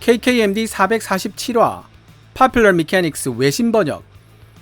KKMD 447화, Popular Mechanics 외신 번역,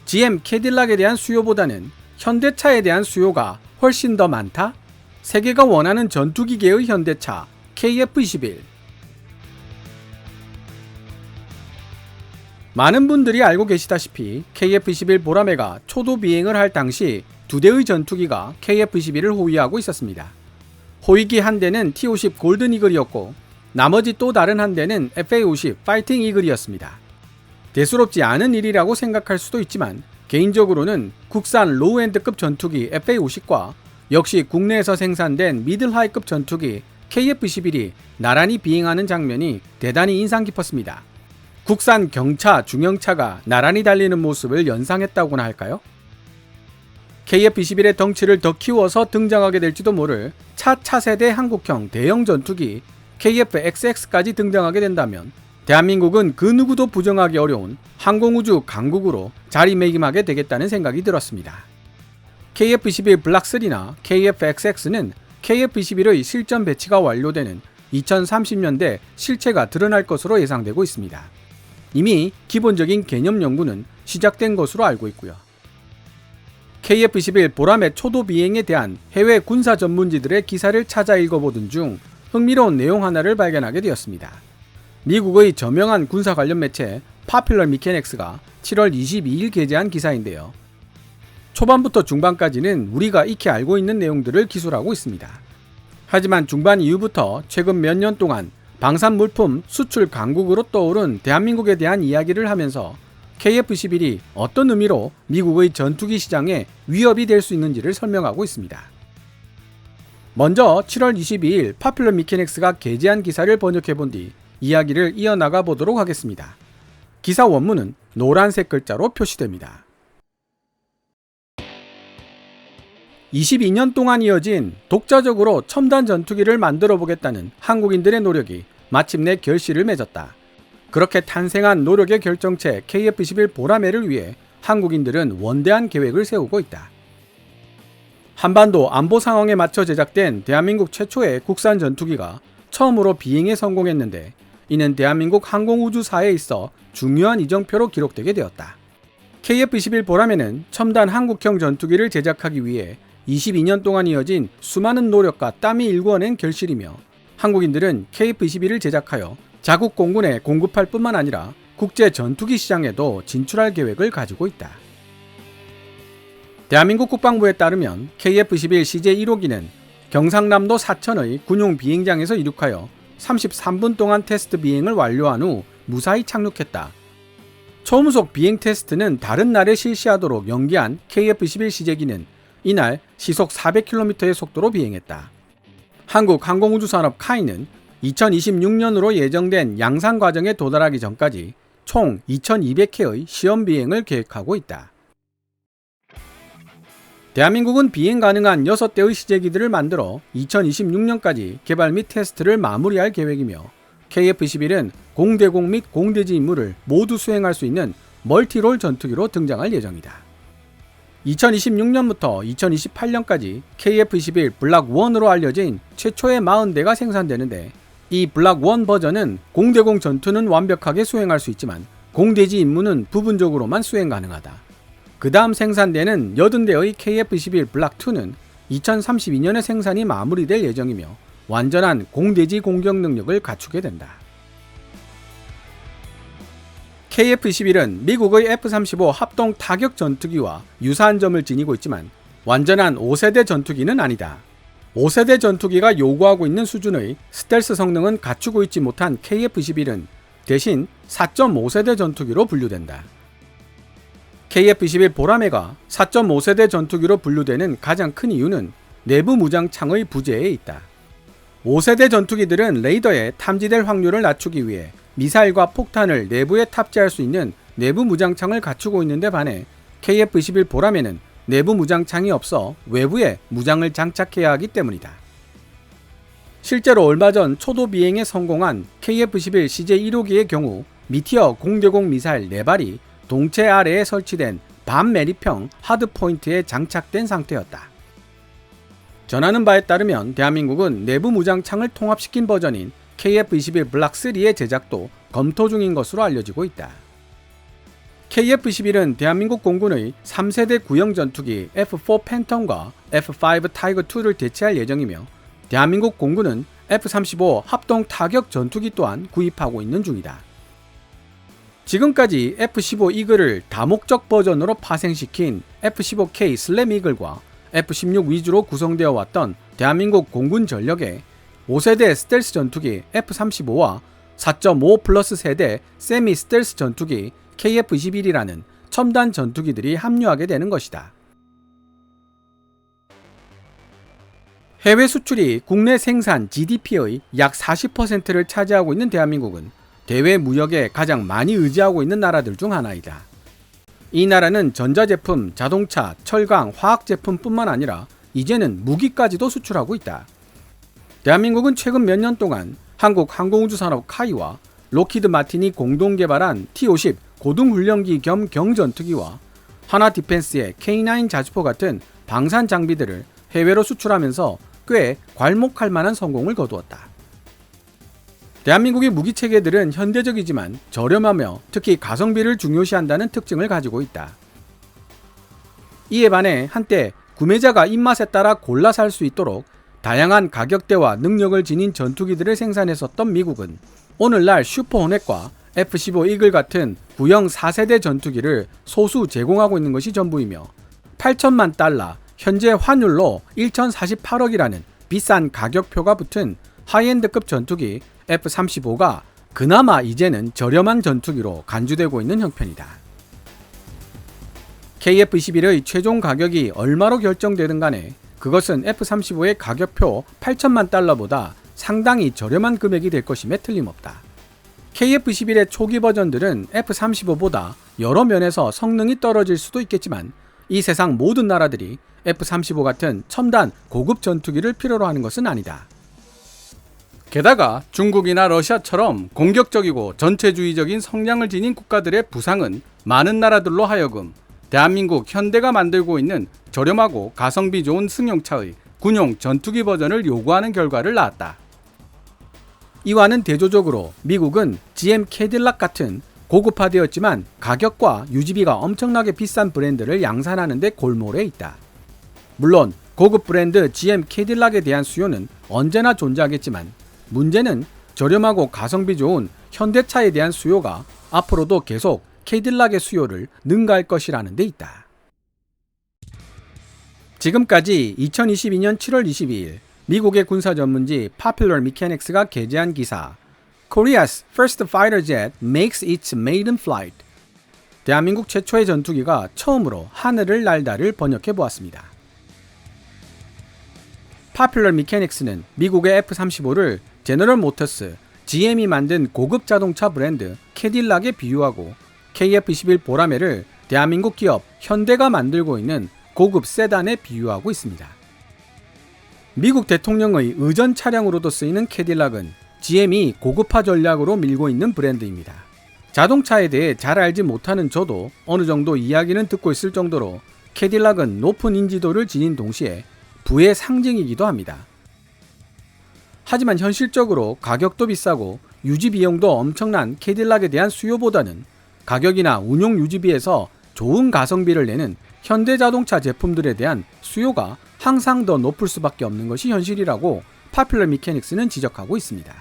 GM 캐딜락에 대한 수요보다는 현대차에 대한 수요가 훨씬 더 많다? 세계가 원하는 전투기계의 현대차 KF-21. 많은 분들이 알고 계시다시피 KF-21 보라매가 초도 비행을 할 당시 두 대의 전투기가 KF-21을 호위하고 있었습니다. 호위기 한 대는 T-50 골든 이글이었고 나머지 또 다른 한 대는 FA-50 파이팅 이글이었습니다. 대수롭지 않은 일이라고 생각할 수도 있지만 개인적으로는 국산 로우엔드급 전투기 FA-50과 역시 국내에서 생산된 미들 하이급 전투기 KF-21이 나란히 비행하는 장면이 대단히 인상 깊었습니다. 국산 경차, 중형차가 나란히 달리는 모습을 연상했다고나 할까요? KF-21의 덩치를 더 키워서 등장하게 될지도 모를 차세대 한국형 대형 전투기 KF-XX까지 등장하게 된다면 대한민국은 그 누구도 부정하기 어려운 항공우주 강국으로 자리매김하게 되겠다는 생각이 들었습니다. KF-21 블락3나 KF-XX는 KF-21의 실전 배치가 완료되는 2030년대 실체가 드러날 것으로 예상되고 있습니다. 이미 기본적인 개념 연구는 시작된 것으로 알고 있고요. KF-21 보라매 초도 비행에 대한 해외 군사 전문지들의 기사를 찾아 읽어보던 중 흥미로운 내용 하나를 발견하게 되었습니다. 미국의 저명한 군사 관련 매체 Popular Mechanics가 7월 22일 게재한 기사인데요. 초반부터 중반까지는 우리가 익히 알고 있는 내용들을 기술하고 있습니다. 하지만 중반 이후부터 최근 몇 년 동안 방산 물품 수출 강국으로 떠오른 대한민국에 대한 이야기를 하면서 KF-21이 어떤 의미로 미국의 전투기 시장에 위협이 될 수 있는지를 설명하고 있습니다. 먼저 7월 22일 Popular Mechanics가 게재한 기사를 번역해본 뒤 이야기를 이어나가 보도록 하겠습니다. 기사 원문은 노란색 글자로 표시됩니다. 22년 동안 이어진 독자적으로 첨단 전투기를 만들어 보겠다는 한국인들의 노력이 마침내 결실을 맺었다. 그렇게 탄생한 노력의 결정체 KF-21 보라매를 위해 한국인들은 원대한 계획을 세우고 있다. 한반도 안보 상황에 맞춰 제작된 대한민국 최초의 국산 전투기가 처음으로 비행에 성공했는데 이는 대한민국 항공우주사에 있어 중요한 이정표로 기록되게 되었다. KF-21 보라매는 첨단 한국형 전투기를 제작하기 위해 22년 동안 이어진 수많은 노력과 땀이 일궈낸 결실이며 한국인들은 KF-21을 제작하여 자국 공군에 공급할 뿐만 아니라 국제 전투기 시장에도 진출할 계획을 가지고 있다. 대한민국 국방부에 따르면 KF-21 CJ-1호기는 경상남도 사천의 군용 비행장에서 이륙하여 33분 동안 테스트 비행을 완료한 후 무사히 착륙했다. 초음속 비행 테스트는 다른 날에 실시하도록 연기한 KF-21 CJ기는 이날 시속 400km의 속도로 비행했다. 한국항공우주산업 카이는 2026년으로 예정된 양산 과정에 도달하기 전까지 총 2200회의 시험 비행을 계획하고 있다. 대한민국은 비행 가능한 6대의 CJ기들을 만들어 2026년까지 개발 및 테스트를 마무리할 계획이며 KF-21은 공대공 및 공대지 임무를 모두 수행할 수 있는 멀티롤 전투기로 등장할 예정이다. 2026년부터 2028년까지 KF-21 블락1으로 알려진 최초의 40대가 생산되는데 이 블락1 버전은 공대공 전투는 완벽하게 수행할 수 있지만 공대지 임무는 부분적으로만 수행 가능하다. 그 다음 생산되는 80대의 KF-21 블락2는 2032년에 생산이 마무리될 예정이며 완전한 공대지 공격 능력을 갖추게 된다. KF-21은 미국의 F-35 합동 타격 전투기와 유사한 점을 지니고 있지만 완전한 5세대 전투기는 아니다. 5세대 전투기가 요구하고 있는 수준의 스텔스 성능은 갖추고 있지 못한 KF-21은 대신 4.5세대 전투기로 분류된다. KF-21 보라매가 4.5세대 전투기로 분류되는 가장 큰 이유는 내부 무장창의 부재에 있다. 5세대 전투기들은 레이더에 탐지될 확률을 낮추기 위해 미사일과 폭탄을 내부에 탑재할 수 있는 내부 무장창을 갖추고 있는데 반해 KF-21 보라매는 내부 무장창이 없어 외부에 무장을 장착해야 하기 때문이다. 실제로 얼마 전 초도 비행에 성공한 KF-21 CJ-1호기의 경우 미티어 공대공 미사일 4발이 동체 아래에 설치된 반매립형 하드포인트에 장착된 상태였다. 전하는 바에 따르면 대한민국은 내부 무장창을 통합시킨 버전인 KF-21 블락 3의 제작도 검토 중인 것으로 알려지고 있다. KF-21은 대한민국 공군의 3세대 구형 전투기 F4 팬텀과 F5 타이거 2를 대체할 예정이며 대한민국 공군은 F-35 합동 타격 전투기 또한 구입하고 있는 중이다. 지금까지 F-15 이글을 다목적 버전으로 파생시킨 F-15K 슬램 이글과 F-16 위주로 구성되어 왔던 대한민국 공군 전력에 5세대 스텔스 전투기 F-35와 4.5 플러스 세대 세미 스텔스 전투기 KF-21이라는 첨단 전투기들이 합류하게 되는 것이다. 해외 수출이 국내 생산 GDP의 약 40%를 차지하고 있는 대한민국은 대외 무역에 가장 많이 의지하고 있는 나라들 중 하나이다. 이 나라는 전자제품, 자동차, 철강, 화학제품뿐만 아니라 이제는 무기까지도 수출하고 있다. 대한민국은 최근 몇 년 동안 한국 항공우주산업 카이와 로키드 마틴이 공동 개발한 T-50 고등훈련기 겸 경전투기와 하나디펜스의 K9 자주포 같은 방산 장비들을 해외로 수출하면서 꽤 괄목할 만한 성공을 거두었다. 대한민국의 무기체계들은 현대적이지만 저렴하며 특히 가성비를 중요시한다는 특징을 가지고 있다. 이에 반해 한때 구매자가 입맛에 따라 골라 살 수 있도록 다양한 가격대와 능력을 지닌 전투기들을 생산했었던 미국은 오늘날 슈퍼호넷과 F-15 이글 같은 구형 4세대 전투기를 소수 제공하고 있는 것이 전부이며 8천만 달러, 현재 환율로 1,048억이라는 비싼 가격표가 붙은 하이엔드급 전투기 F-35가 그나마 이제는 저렴한 전투기로 간주되고 있는 형편이다. KF-21의 최종 가격이 얼마로 결정되든 간에 그것은 F-35의 가격표 8천만 달러보다 상당히 저렴한 금액이 될 것임에 틀림없다. KF-21의 초기 버전들은 F-35보다 여러 면에서 성능이 떨어질 수도 있겠지만 이 세상 모든 나라들이 F-35 같은 첨단 고급 전투기를 필요로 하는 것은 아니다. 게다가 중국이나 러시아처럼 공격적이고 전체주의적인 성향을 지닌 국가들의 부상은 많은 나라들로 하여금 대한민국 현대가 만들고 있는 저렴하고 가성비 좋은 승용차의 군용 전투기 버전을 요구하는 결과를 낳았다. 이와는 대조적으로 미국은 GM 캐딜락 같은 고급화되었지만 가격과 유지비가 엄청나게 비싼 브랜드를 양산하는 데 골몰해 있다. 물론 고급 브랜드 GM 캐딜락에 대한 수요는 언제나 존재하겠지만 문제는 저렴하고 가성비 좋은 현대차에 대한 수요가 앞으로도 계속 캐딜락의 수요를 능가할 것이라는 데 있다. 지금까지 2022년 7월 22일 미국의 군사 전문지 Popular Mechanics가 게재한 기사 Korea's first fighter jet makes its maiden flight. 대한민국 최초의 전투기가 처음으로 하늘을 날다를 번역해 보았습니다. Popular Mechanics는 미국의 F-35를 제너럴 모터스, GM이 만든 고급 자동차 브랜드 캐딜락에 비유하고 KF-21 보라매를 대한민국 기업 현대가 만들고 있는 고급 세단에 비유하고 있습니다. 미국 대통령의 의전 차량으로도 쓰이는 캐딜락은 GM이 고급화 전략으로 밀고 있는 브랜드입니다. 자동차에 대해 잘 알지 못하는 저도 어느 정도 이야기는 듣고 있을 정도로 캐딜락은 높은 인지도를 지닌 동시에 부의 상징이기도 합니다. 하지만 현실적으로 가격도 비싸고 유지 비용도 엄청난 캐딜락에 대한 수요보다는 가격이나 운용 유지비에서 좋은 가성비를 내는 현대자동차 제품들에 대한 수요가 항상 더 높을 수밖에 없는 것이 현실이라고 Popular Mechanics는 지적하고 있습니다.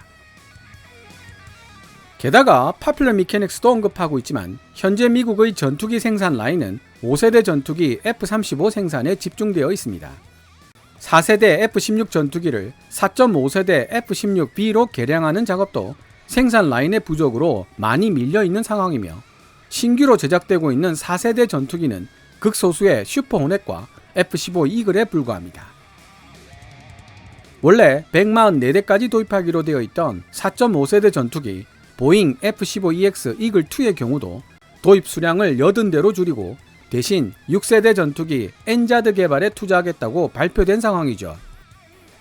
게다가 Popular Mechanics도 언급하고 있지만 현재 미국의 전투기 생산 라인은 5세대 전투기 F-35 생산에 집중되어 있습니다. 4세대 F-16 전투기를 4.5세대 F-16B로 개량하는 작업도 생산 라인의 부족으로 많이 밀려있는 상황이며 신규로 제작되고 있는 4세대 전투기는 극소수의 슈퍼호넷과 F-15 이글에 불과합니다. 원래 144대까지 도입하기로 되어 있던 4.5세대 전투기 보잉 F-15EX 이글2의 경우도 도입 수량을 80대로 줄이고 대신 6세대 전투기 엔자드 개발에 투자하겠다고 발표된 상황이죠.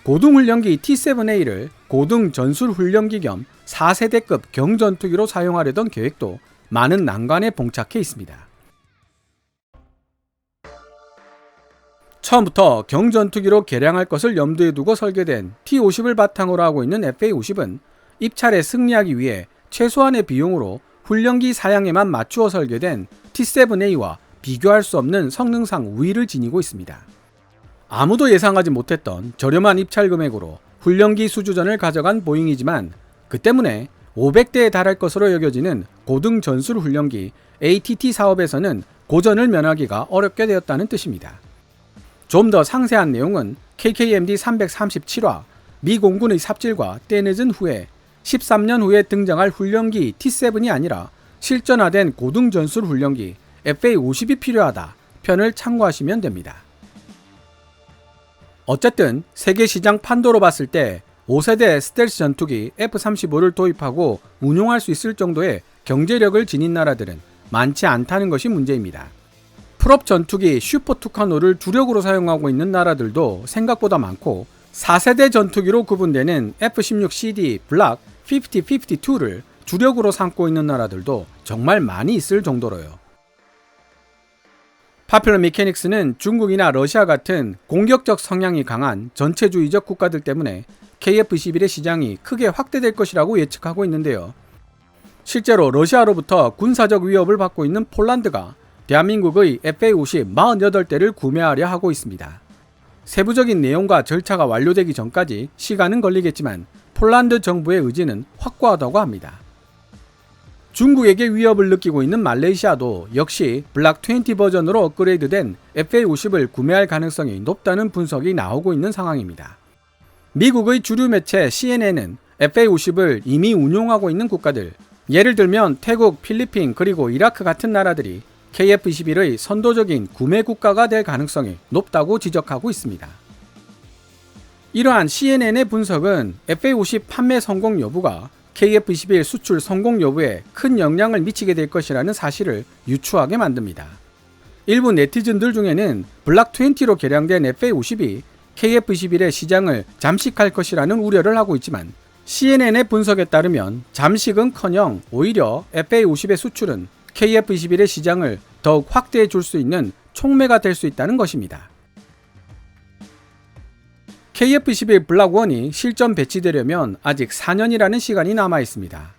고등훈련기 T-7A를 고등 전술훈련기 겸 4세대급 경전투기로 사용하려던 계획도 많은 난관에 봉착해 있습니다. 처음부터 경전투기로 개량할 것을 염두에 두고 설계된 T-50을 바탕으로 하고 있는 FA-50은 입찰에 승리하기 위해 최소한의 비용으로 훈련기 사양에만 맞추어 설계된 T7A와 비교할 수 없는 성능상 우위를 지니고 있습니다. 아무도 예상하지 못했던 저렴한 입찰 금액으로 훈련기 수주전을 가져간 보잉이지만 그 때문에 500대에 달할 것으로 여겨지는 고등 전술 훈련기 ATT 사업에서는 고전을 면하기가 어렵게 되었다는 뜻입니다. 좀 더 상세한 내용은 KKMD 337화 미 공군의 삽질과 때늦은 후에 13년 후에 등장할 훈련기 T7이 아니라 실전화된 고등 전술 훈련기 FA-50이 필요하다 편을 참고하시면 됩니다. 어쨌든 세계 시장 판도로 봤을 때 5세대 스텔스 전투기 F-35를 도입하고 운용할 수 있을 정도의 경제력을 지닌 나라들은 많지 않다는 것이 문제입니다. 풀업 전투기 슈퍼투카노를 주력으로 사용하고 있는 나라들도 생각보다 많고 4세대 전투기로 구분되는 F-16CD 블락 50-52를 주력으로 삼고 있는 나라들도 정말 많이 있을 정도로요. 파퓰러 미케닉스는 중국이나 러시아 같은 공격적 성향이 강한 전체주의적 국가들 때문에 KF-21의 시장이 크게 확대될 것이라고 예측하고 있는데요. 실제로 러시아로부터 군사적 위협을 받고 있는 폴란드가 대한민국의 FA-50 48대를 구매하려 하고 있습니다. 세부적인 내용과 절차가 완료되기 전까지 시간은 걸리겠지만 폴란드 정부의 의지는 확고하다고 합니다. 중국에게 위협을 느끼고 있는 말레이시아도 역시 블락 20 버전으로 업그레이드된 FA-50을 구매할 가능성이 높다는 분석이 나오고 있는 상황입니다. 미국의 주류 매체 CNN은 FA-50을 이미 운용하고 있는 국가들, 예를 들면 태국, 필리핀 그리고 이라크 같은 나라들이 KF-21의 선도적인 구매 국가가 될 가능성이 높다고 지적하고 있습니다. 이러한 CNN의 분석은 FA-50 판매 성공 여부가 KF-21 수출 성공 여부에 큰 영향을 미치게 될 것이라는 사실을 유추하게 만듭니다. 일부 네티즌들 중에는 블락 20로 개량된 FA-50이 KF-21의 시장을 잠식할 것이라는 우려를 하고 있지만 CNN의 분석에 따르면 잠식은커녕 오히려 FA-50의 수출은 KF-21의 시장을 더욱 확대해 줄 수 있는 촉매가 될 수 있다는 것입니다. KF-21 블락 1이 실전 배치되려면 아직 4년이라는 시간이 남아 있습니다.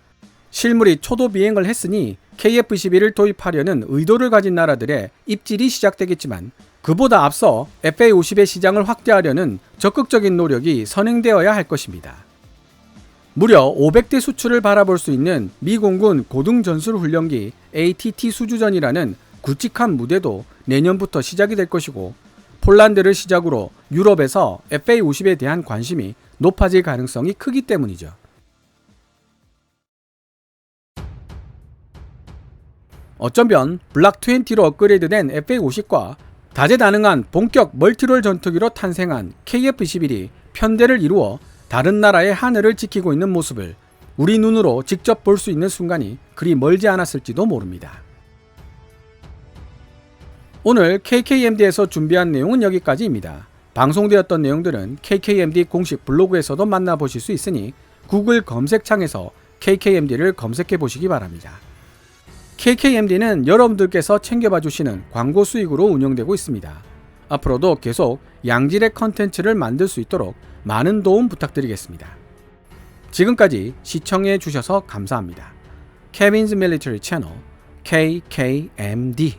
실물이 초도 비행을 했으니 KF-21을 도입하려는 의도를 가진 나라들의 입질이 시작되겠지만 그보다 앞서 FA-50의 시장을 확대하려는 적극적인 노력이 선행되어야 할 것입니다. 무려 500대 수출을 바라볼 수 있는 미 공군 고등 전술 훈련기 ATT 수주전이라는 굵직한 무대도 내년부터 시작이 될 것이고 폴란드를 시작으로 유럽에서 FA-50에 대한 관심이 높아질 가능성이 크기 때문이죠. 어쩌면 블락 20로 업그레이드된 FA-50과 다재다능한 본격 멀티롤 전투기로 탄생한 KF-21이 편대를 이루어 다른 나라의 하늘을 지키고 있는 모습을 우리 눈으로 직접 볼 수 있는 순간이 그리 멀지 않았을지도 모릅니다. 오늘 KKMD에서 준비한 내용은 여기까지입니다. 방송되었던 내용들은 KKMD 공식 블로그에서도 만나보실 수 있으니 구글 검색창에서 KKMD를 검색해 보시기 바랍니다. KKMD는 여러분들께서 챙겨봐 주시는 광고 수익으로 운영되고 있습니다. 앞으로도 계속 양질의 컨텐츠를 만들 수 있도록 많은 도움 부탁드리겠습니다. 지금까지 시청해 주셔서 감사합니다. Kevin's Military Channel KKMD